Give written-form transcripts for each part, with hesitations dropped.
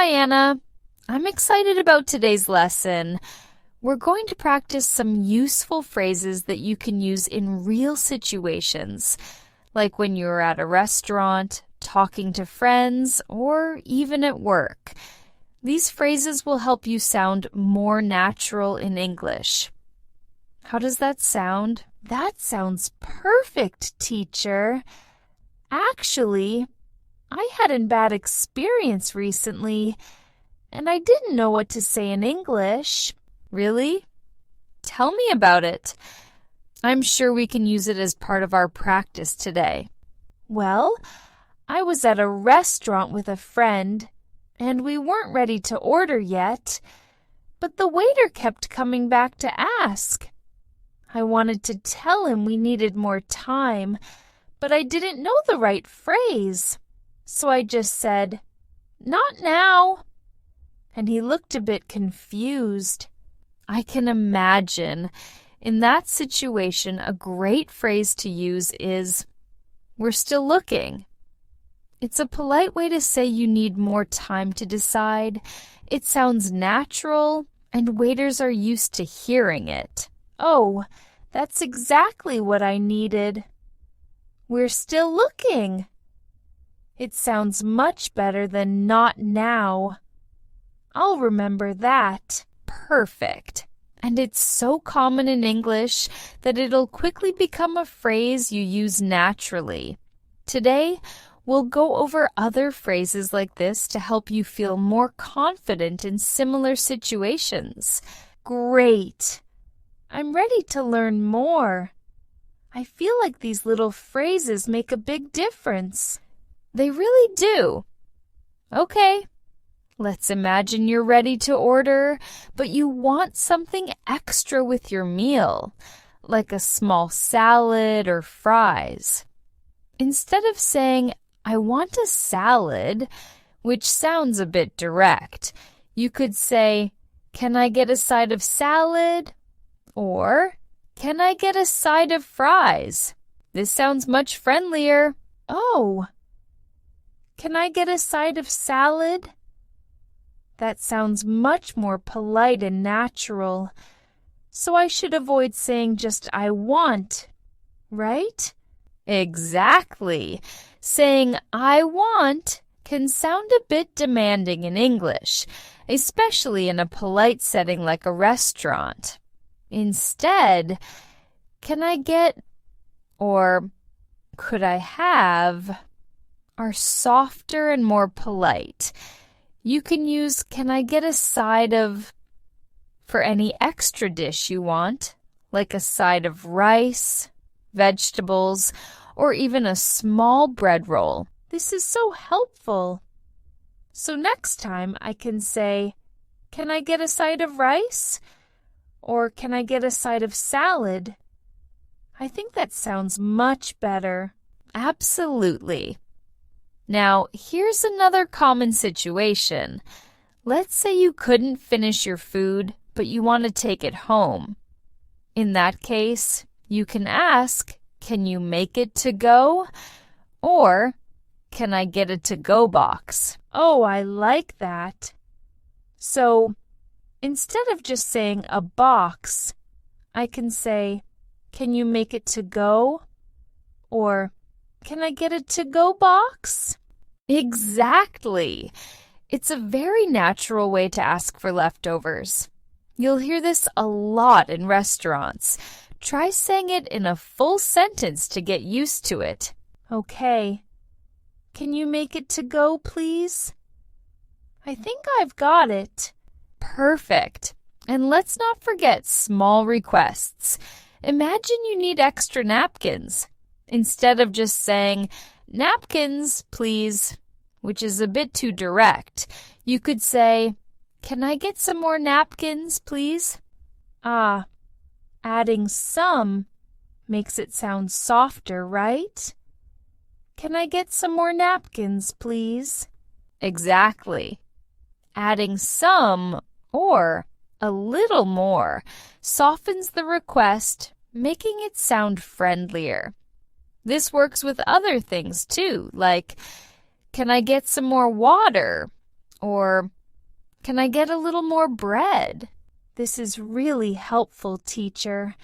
Hi, Anna. I'm excited about today's lesson. We're going to practice some useful phrases that you can use in real situations, like when you're at a restaurant, talking to friends, or even at work. These phrases will help you sound more natural in English. How does that sound? That sounds perfect, teacher. Actually, I had a bad experience recently, and I didn't know what to say in English. Really? Tell me about it. I'm sure we can use it as part of our practice today. Well, I was at a restaurant with a friend, and we weren't ready to order yet, but the waiter kept coming back to ask. I wanted to tell him we needed more time, but I didn't know the right phrase. So I just said, "Not now." And he looked a bit confused. I can imagine. In that situation, a great phrase to use is, "We're still looking." It's a polite way to say you need more time to decide. It sounds natural, and waiters are used to hearing it. Oh, that's exactly what I needed. We're still looking. It sounds much better than "not now." I'll remember that. Perfect. And it's so common in English that it'll quickly become a phrase you use naturally. Today, we'll go over other phrases like this to help you feel more confident in similar situations. Great! I'm ready to learn more. I feel like these little phrases make a big difference. They really do. Okay. Let's imagine you're ready to order, but you want something extra with your meal, like a small salad or fries. Instead of saying, "I want a salad," which sounds a bit direct, you could say, "Can I get a side of salad?" Or, "Can I get a side of fries?" This sounds much friendlier. Oh, can I get a side of salad? That sounds much more polite and natural. So I should avoid saying just "I want," right? Exactly. Saying "I want" can sound a bit demanding in English, especially in a polite setting like a restaurant. Instead, "Can I get" or "Could I have" are softer and more polite. You can use "Can I get a side of" for any extra dish you want, like a side of rice, vegetables, or even a small bread roll. This is so helpful. So next time I can say, "Can I get a side of rice?" Or "Can I get a side of salad?" I think that sounds much better. Absolutely. Now, here's another common situation. Let's say you couldn't finish your food, but you want to take it home. In that case, you can ask, "Can you make it to go?" Or, "Can I get a to-go box?" Oh, I like that. So, instead of just saying "a box," I can say, "Can you make it to go?" Or, "Can I get a to-go box?" Exactly. It's a very natural way to ask for leftovers. You'll hear this a lot in restaurants. Try saying it in a full sentence to get used to it. Okay. Can you make it to go, please? I think I've got it. Perfect. And let's not forget small requests. Imagine you need extra napkins. Instead of just saying, "Napkins, please," which is a bit too direct, you could say, "Can I get some more napkins, please?" Ah, adding "some" makes it sound softer, right? "Can I get some more napkins, please?" Exactly. Adding "some" or "a little more" softens the request, making it sound friendlier. This works with other things too, like, "Can I get some more water?" Or, can I get a little more bread? This is really helpful, teacher.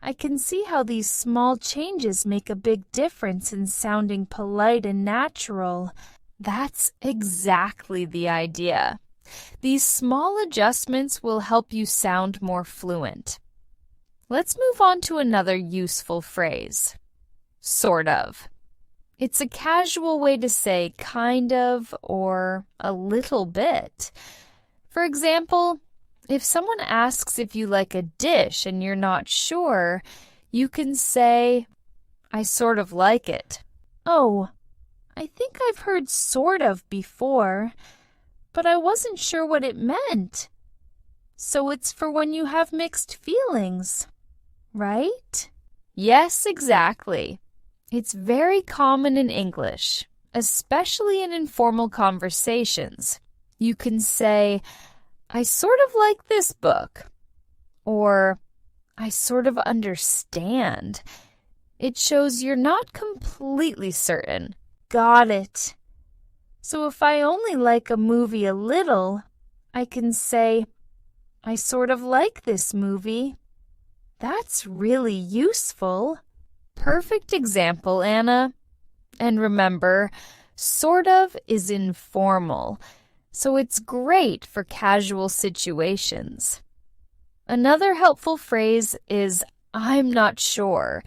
I can see how these small changes make a big difference in sounding polite and natural. That's exactly the idea. These small adjustments will help you sound more fluent. Let's move on to another useful phrase. Sort of. It's a casual way to say kind of or a little bit. For example, if someone asks if you like a dish and you're not sure, you can say, I sort of like it. Oh, I think I've heard sort of before, but I wasn't sure what it meant. So it's for when you have mixed feelings, right? Yes, exactly. It's very common in English, especially in informal conversations. You can say, I sort of like this book, or I sort of understand. It shows you're not completely certain. Got it. So if I only like a movie a little, I can say, I sort of like this movie. That's really useful. Perfect example, Anna. And remember, sort of is informal, so it's great for casual situations. Another helpful phrase is I'm not sure,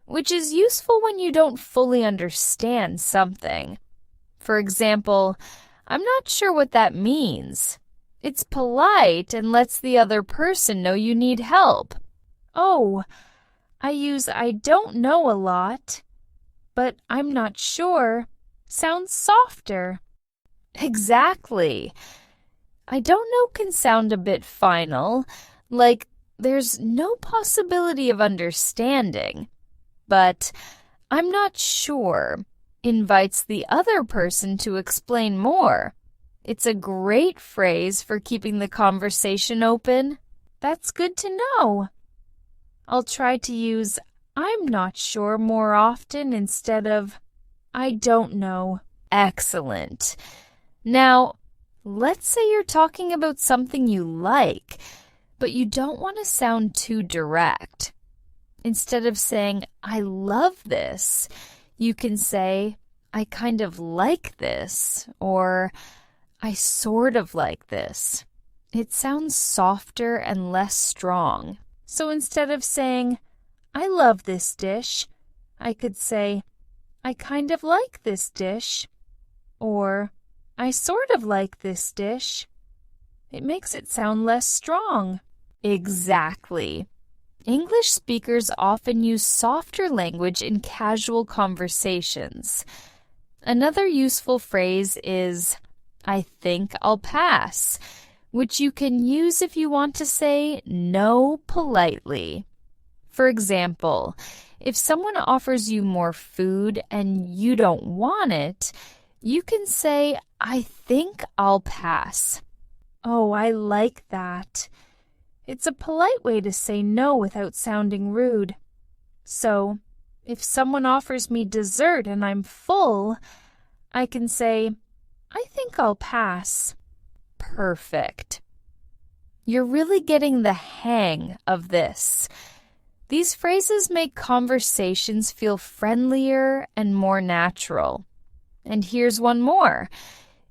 which is useful when you don't fully understand something. For example, I'm not sure what that means. It's polite and lets the other person know you need help. Oh, I use I don't know a lot, but I'm not sure sounds softer. Exactly. I don't know can sound a bit final, like there's no possibility of understanding. But I'm not sure invites the other person to explain more. It's a great phrase for keeping the conversation open. That's good to know. I'll try to use I'm not sure more often instead of I don't know. Excellent. Now, let's say you're talking about something you like, but you don't want to sound too direct. Instead of saying, I love this, you can say, I kind of like this, or I sort of like this. It sounds softer and less strong. So instead of saying, I love this dish, I could say, I kind of like this dish, or I sort of like this dish. It makes it sound less strong. Exactly. English speakers often use softer language in casual conversations. Another useful phrase is, I think I'll pass, which you can use if you want to say no politely. For example, if someone offers you more food and you don't want it, you can say, I think I'll pass. Oh, I like that. It's a polite way to say no without sounding rude. So, if someone offers me dessert and I'm full, I can say, I think I'll pass. Perfect. You're really getting the hang of this. These phrases make conversations feel friendlier and more natural. And here's one more.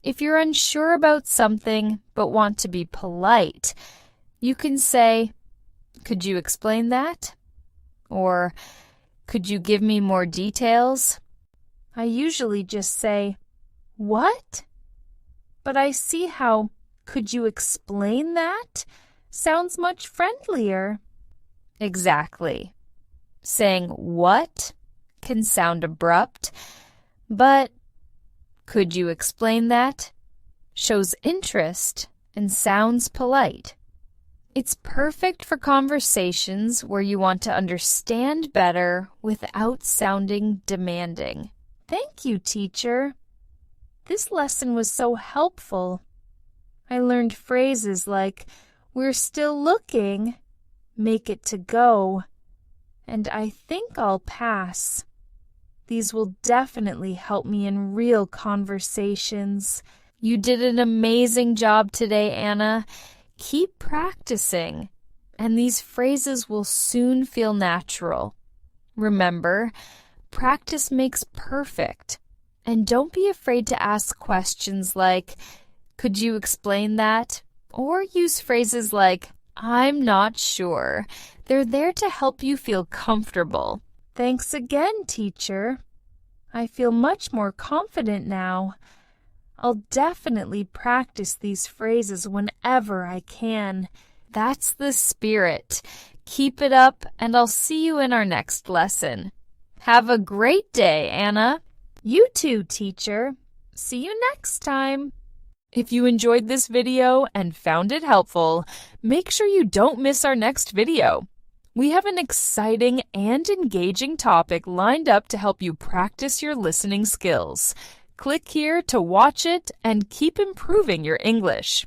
If you're unsure about something but want to be polite, you can say, could you explain that? Or, could you give me more details? I usually just say, what? But I see how, could you explain that? Sounds much friendlier. Exactly. Saying what can sound abrupt, but could you explain that? Shows interest and sounds polite. It's perfect for conversations where you want to understand better without sounding demanding. Thank you, teacher. This lesson was so helpful. I learned phrases like, we're still looking, make it to go, and I think I'll pass. These will definitely help me in real conversations. You did an amazing job today, Anna. Keep practicing, and these phrases will soon feel natural. Remember, practice makes perfect. And don't be afraid to ask questions like, "Could you explain that?" Or use phrases like, "I'm not sure." They're there to help you feel comfortable. Thanks again, teacher. I feel much more confident now. I'll definitely practice these phrases whenever I can. That's the spirit. Keep it up, and I'll see you in our next lesson. Have a great day, Anna. You too, teacher. See you next time. If you enjoyed this video and found it helpful, make sure you don't miss our next video. We have an exciting and engaging topic lined up to help you practice your listening skills. Click here to watch it and keep improving your English.